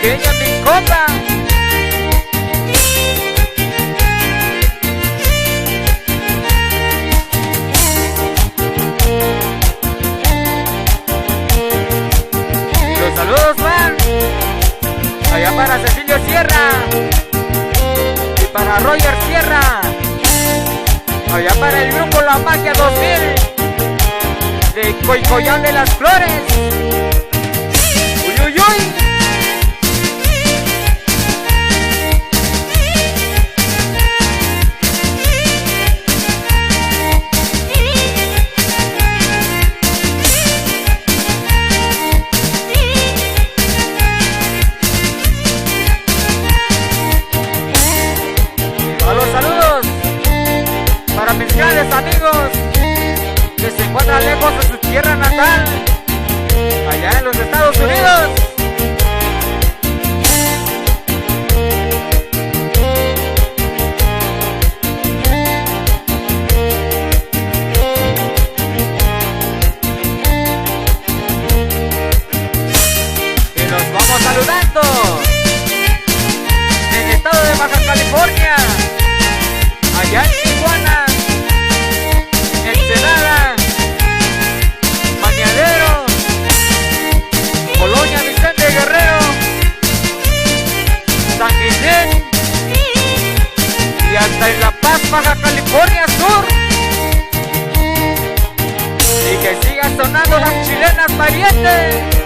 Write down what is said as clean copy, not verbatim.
pequeña mi copa. Y los saludos van allá para Cecilio Sierra y para Roger Sierra, allá para el grupo La Magia 2000 de Coicoyán de las Flores. Uy, uy, uy. A los saludos para mis grandes amigos que se encuentran lejos de su tierra natal, allá en los Estados Unidos. Y nos vamos saludando en el estado de Baja California, allá en Tijuana, Ensenada, Bañadero, Colonia Vicente Guerrero, San Miguel y hasta en La Paz, Baja California Sur. Y que sigan sonando las chilenas parientes.